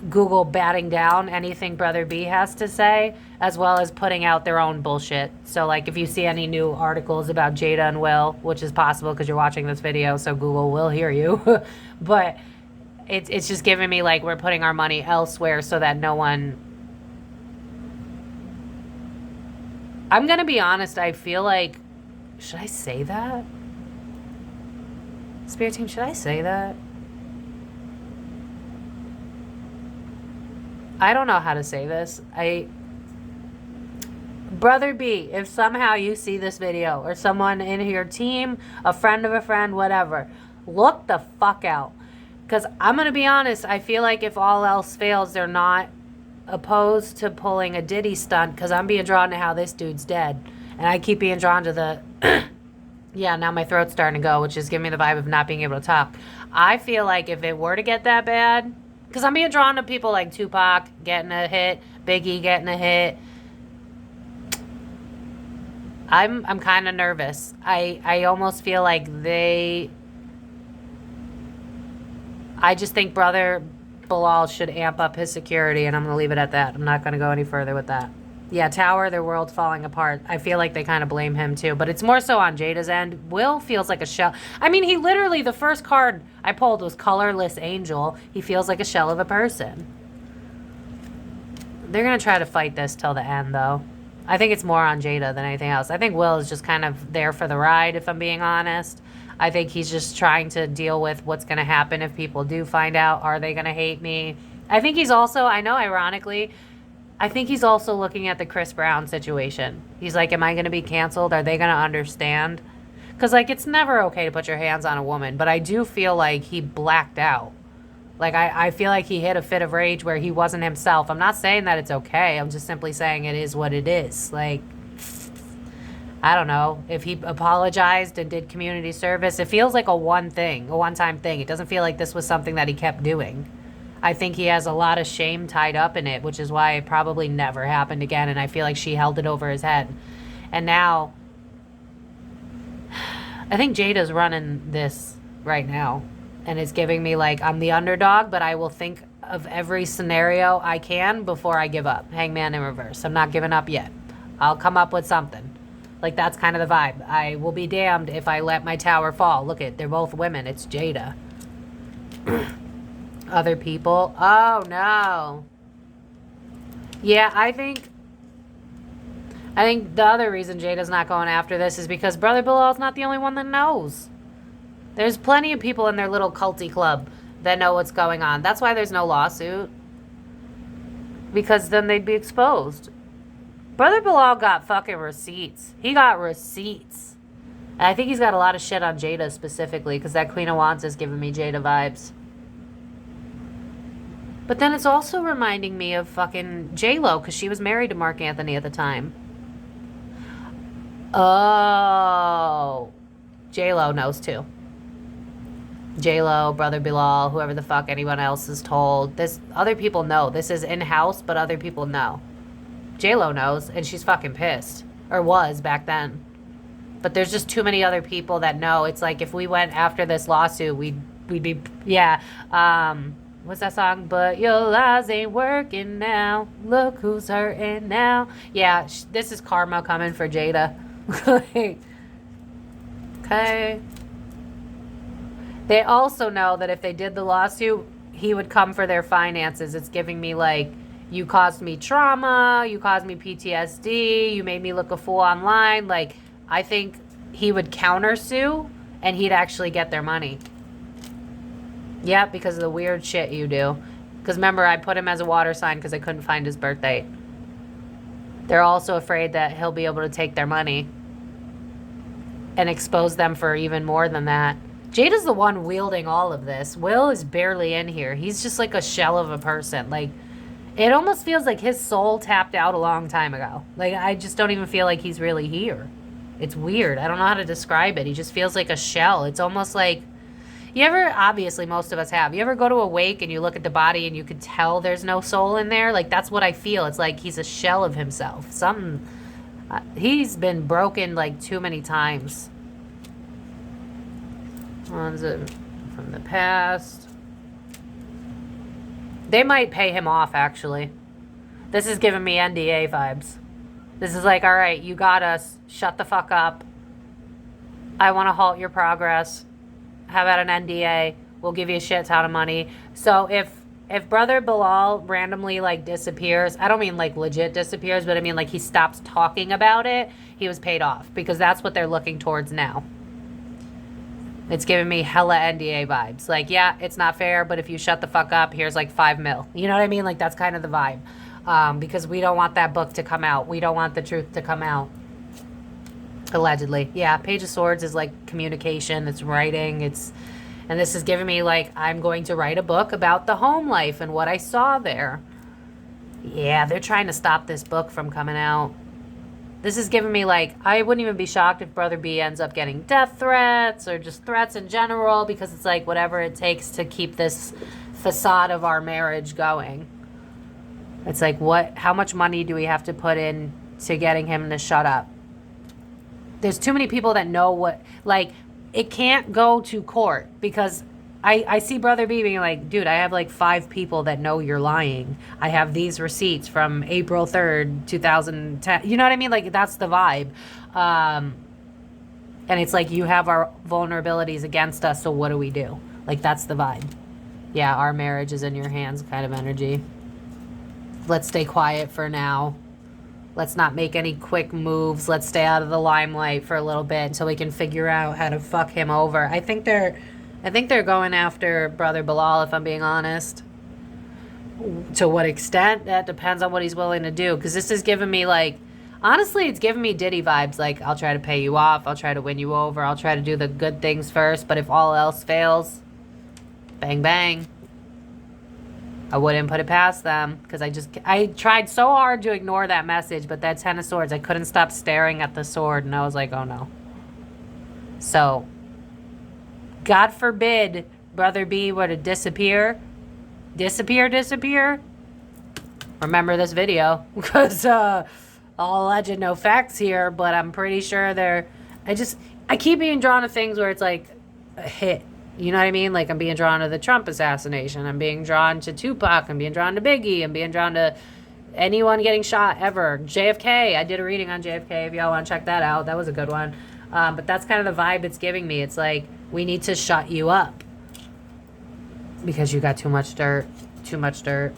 Google batting down anything Brother B has to say, as well as putting out their own bullshit. So, like, if you see any new articles about Jada and Will, which is possible because you're watching this video, so Google will hear you. But it's just giving me, like, we're putting our money elsewhere so that no one... I'm going to be honest, I feel like... Should I say that? Spirit team, should I say that? I don't know how to say this. Brother B, if somehow you see this video, or someone in your team, a friend of a friend, whatever, look the fuck out. Because I'm going to be honest, I feel like if all else fails, they're not opposed to pulling a Diddy stunt, because I'm being drawn to how this dude's dead. And I keep being drawn to the... yeah, now my throat's starting to go, which is giving me the vibe of not being able to talk. I feel like if it were to get that bad... Because I'm being drawn to people like Tupac getting a hit, Biggie getting a hit. I'm kind of nervous. I almost feel like I just think Brother Bilaal should amp up his security, and I'm going to leave it at that. I'm not going to go any further with that. Yeah, Tower, their world's falling apart. I feel like they kind of blame him too, but it's more so on Jada's end. Will feels like a shell. I mean, he literally, the first card I pulled was Colorless Angel. He feels like a shell of a person. They're going to try to fight this till the end, though. I think it's more on Jada than anything else. I think Will is just kind of there for the ride, if I'm being honest. I think he's just trying to deal with what's going to happen if people do find out. Are they going to hate me? I think he's also, I know ironically, I think he's also looking at the Chris Brown situation. He's like, am I going to be canceled? Are they going to understand? Because, like, it's never okay to put your hands on a woman. But I do feel like he blacked out. Like, I feel like he hit a fit of rage where he wasn't himself. I'm not saying that it's okay. I'm just simply saying it is what it is. Like, I don't know. If he apologized and did community service, it feels like a one-time thing. It doesn't feel like this was something that he kept doing. I think he has a lot of shame tied up in it, which is why it probably never happened again. And I feel like she held it over his head. And now, I think Jada's running this right now. And it's giving me like, I'm the underdog, but I will think of every scenario I can before I give up. Hangman in reverse. I'm not giving up yet. I'll come up with something. Like, that's kind of the vibe. I will be damned if I let my tower fall. Look at, they're both women. It's Jada. Other people. Oh, no. Yeah, I think the other reason Jada's not going after this is because Brother Bilal's not the only one that knows. There's plenty of people in their little culty club that know what's going on. That's why there's no lawsuit. Because then they'd be exposed. Brother Bilaal got fucking receipts. He got receipts. And I think he's got a lot of shit on Jada specifically, because that Queen of Wands is giving me Jada vibes. But then it's also reminding me of fucking J-Lo, because she was married to Marc Anthony at the time. Oh. J-Lo knows too. J-Lo, Brother Bilaal, whoever the fuck anyone else is told. This, other people know. This is in-house, but other people know. J-Lo knows, and she's fucking pissed. Or was back then. But there's just too many other people that know. It's like if we went after this lawsuit, we'd be, yeah. What's that song? But your lies ain't working now. Look who's hurting now. Yeah, this is karma coming for Jada. Okay. They also know that if they did the lawsuit, he would come for their finances. It's giving me like, you caused me trauma, you caused me PTSD, you made me look a fool online. Like, I think he would countersue and he'd actually get their money. Yeah, because of the weird shit you do. Because remember, I put him as a water sign because I couldn't find his birthday. They're also afraid that he'll be able to take their money and expose them for even more than that. Jada's the one wielding all of this. Will is barely in here. He's just like a shell of a person. Like, it almost feels like his soul tapped out a long time ago. Like, I just don't even feel like he's really here. It's weird. I don't know how to describe it. He just feels like a shell. It's almost like, you ever, obviously most of us have, you ever go to a wake and you look at the body and you could tell there's no soul in there? Like, that's what I feel. It's like he's a shell of himself. He's been broken like too many times. One's from the past. They might pay him off, actually. This is giving me NDA vibes. This is like, all right, you got us. Shut the fuck up. I want to halt your progress. How about an NDA? We'll give you a shit ton of money. So if Brother Bilaal randomly like disappears, I don't mean like legit disappears, but I mean like he stops talking about it, he was paid off, because that's what they're looking towards now. It's giving me hella NDA vibes. Like, yeah, it's not fair, but if you shut the fuck up, here's like $5 million. You know what I mean? Like, that's kind of the vibe. Because we don't want that book to come out. We don't want the truth to come out. Allegedly. Yeah, Page of Swords is like communication. It's writing. And this is giving me like, I'm going to write a book about the home life and what I saw there. Yeah, they're trying to stop this book from coming out. This is giving me like, I wouldn't even be shocked if Brother B ends up getting death threats or just threats in general, because it's like whatever it takes to keep this facade of our marriage going. It's like, how much money do we have to put in to getting him to shut up? There's too many people that know what, like, it can't go to court, because I see Brother B being like, dude, I have like 5 people that know you're lying. I have these receipts from April 3rd, 2010. You know what I mean? Like, that's the vibe. And it's like, you have our vulnerabilities against us, so what do we do? Like, that's the vibe. Yeah, our marriage is in your hands kind of energy. Let's stay quiet for now. Let's not make any quick moves. Let's stay out of the limelight for a little bit until we can figure out how to fuck him over. I think they're going after Brother Bilaal, if I'm being honest. To what extent? That depends on what he's willing to do. Because this is giving me, like, honestly, it's giving me Diddy vibes. Like, I'll try to pay you off. I'll try to win you over. I'll try to do the good things first. But if all else fails, bang, bang. I wouldn't put it past them. Because I tried so hard to ignore that message. But that 10 of Swords, I couldn't stop staring at the sword. And I was like, oh no. So, God forbid Brother B were to disappear. Disappear. Remember this video. Because, all alleged, no facts here. But I'm pretty sure I keep being drawn to things where it's like a hit. You know what I mean? Like, I'm being drawn to the Trump assassination. I'm being drawn to Tupac. I'm being drawn to Biggie. I'm being drawn to anyone getting shot ever. JFK. I did a reading on JFK if y'all want to check that out. That was a good one. But that's kind of the vibe it's giving me. It's like, we need to shut you up. Because you got too much dirt. Too much dirt.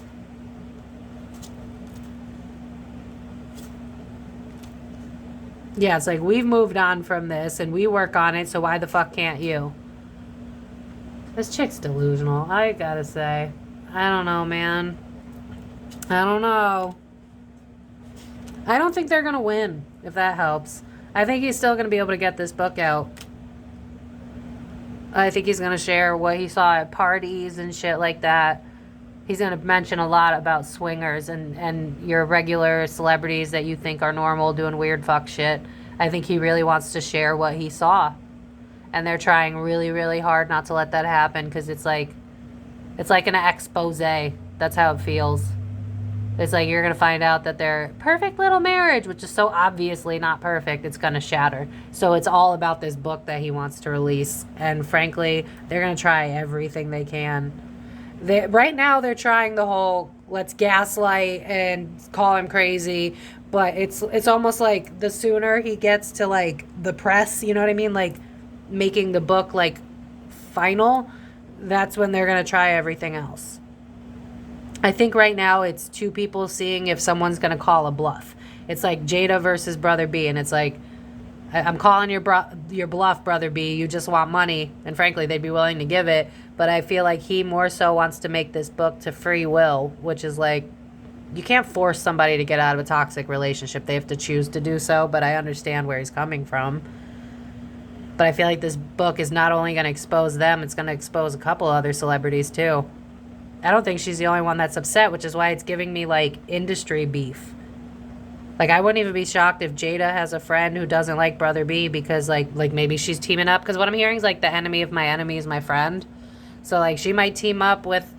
Yeah, it's like, we've moved on from this and we work on it, so why the fuck can't you? This chick's delusional, I gotta say. I don't know, man. I don't know. I don't think they're gonna win, if that helps. I think he's still gonna be able to get this book out. I think he's gonna share what he saw at parties and shit like that. He's gonna mention a lot about swingers and your regular celebrities that you think are normal doing weird fuck shit. I think he really wants to share what he saw. And they're trying really, really hard not to let that happen because it's like an expose. That's how it feels. It's like you're going to find out that their perfect little marriage, which is so obviously not perfect, it's going to shatter. So it's all about this book that he wants to release. And frankly, they're going to try everything they can. Right now, they're trying the whole, let's gaslight and call him crazy. But it's almost like the sooner he gets to, like, the press, you know what I mean? Like, making the book, like, final, that's when they're going to try everything else. I think right now it's two people seeing if someone's going to call a bluff. It's like Jada versus Brother B, and it's like, I'm calling your bluff, Brother B. You just want money, and frankly, they'd be willing to give it. But I feel like he more so wants to make this book to free will, which is like, you can't force somebody to get out of a toxic relationship. They have to choose to do so, but I understand where he's coming from. But I feel like this book is not only going to expose them, it's going to expose a couple other celebrities too. I don't think she's the only one that's upset, which is why it's giving me, like, industry beef. Like, I wouldn't even be shocked if Jada has a friend who doesn't like Brother B because, like maybe she's teaming up. Because what I'm hearing is, like, the enemy of my enemy is my friend. So, like, she might team up with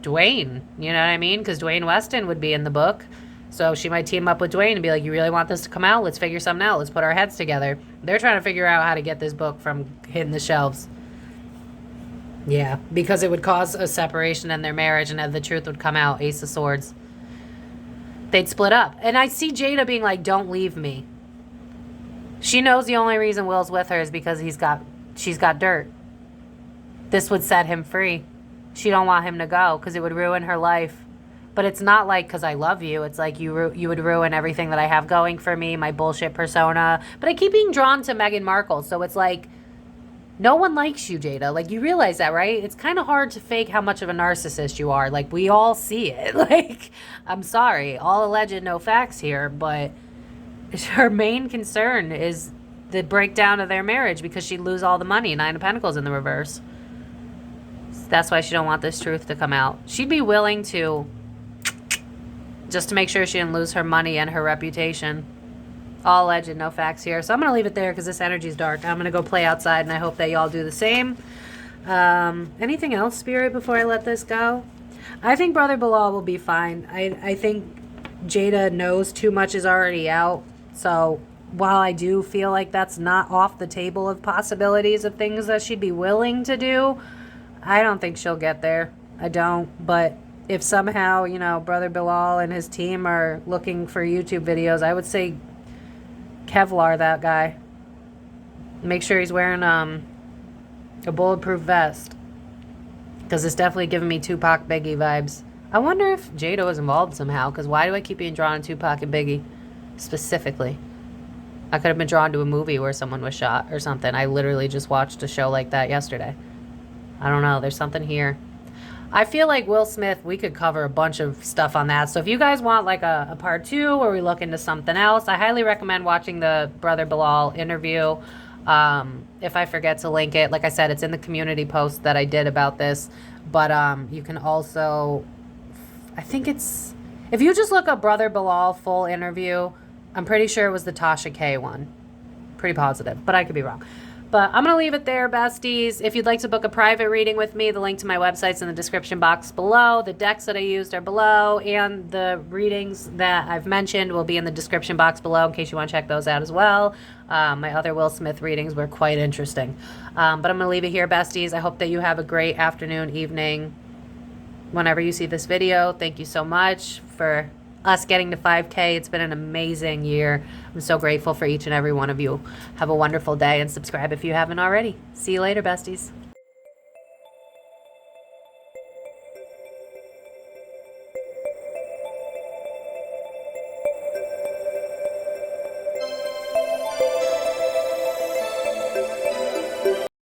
Duane. You know what I mean? Because Duane Weston would be in the book. So she might team up with Duane and be like, you really want this to come out? Let's figure something out. Let's put our heads together. They're trying to figure out how to get this book from hitting the shelves. Yeah, because it would cause a separation in their marriage and then the truth would come out. Ace of Swords. They'd split up. And I see Jada being like, don't leave me. She knows the only reason Will's with her is because she's got dirt. This would set him free. She don't want him to go because it would ruin her life. But it's not like because I love you. It's like you would ruin everything that I have going for me, my bullshit persona. But I keep being drawn to Meghan Markle. So it's like, no one likes you, Jada. Like, you realize that, right? It's kind of hard to fake how much of a narcissist you are. Like, we all see it. Like, I'm sorry. All alleged, no facts here. But her main concern is the breakdown of their marriage because she'd lose all the money. 9 of Pentacles in the reverse. That's why she don't want this truth to come out. She'd be willing to, just to make sure she didn't lose her money and her reputation. All alleged, no facts here. So I'm going to leave it there because this energy is dark. I'm going to go play outside, and I hope that y'all do the same. Anything else, Spirit, before I let this go? I think Brother Bilaal will be fine. I think Jada knows too much is already out. So while I do feel like that's not off the table of possibilities of things that she'd be willing to do, I don't think she'll get there. I don't. But if somehow, you know, Brother Bilaal and his team are looking for YouTube videos, I would say Kevlar that guy. Make sure he's wearing a bulletproof vest, because it's definitely giving me Tupac Biggie vibes. I wonder if Jada was involved somehow, because why do I keep being drawn to Tupac and Biggie? specifically. I could have been drawn to a movie where someone was shot or something. I literally just watched a show like that yesterday. I don't know. There's something here. I feel like Will Smith, we could cover a bunch of stuff on that. So if you guys want like a part 2 where we look into something else, I highly recommend watching the Brother Bilaal interview. If I forget to link it, like I said, it's in the community post that I did about this. But you can also, I think it's, if you just look up Brother Bilaal full interview, I'm pretty sure it was the Tasha K one. Pretty positive, but I could be wrong. But I'm going to leave it there, besties. If you'd like to book a private reading with me, the link to my website's in the description box below. The decks that I used are below, and the readings that I've mentioned will be in the description box below in case you want to check those out as well. My other Will Smith readings were quite interesting. But I'm going to leave it here, besties. I hope that you have a great afternoon, evening, whenever you see this video. Thank you so much for us getting to 5K. It's been an amazing year. I'm so grateful for each and every one of you. Have a wonderful day and subscribe if you haven't already. See you later, besties.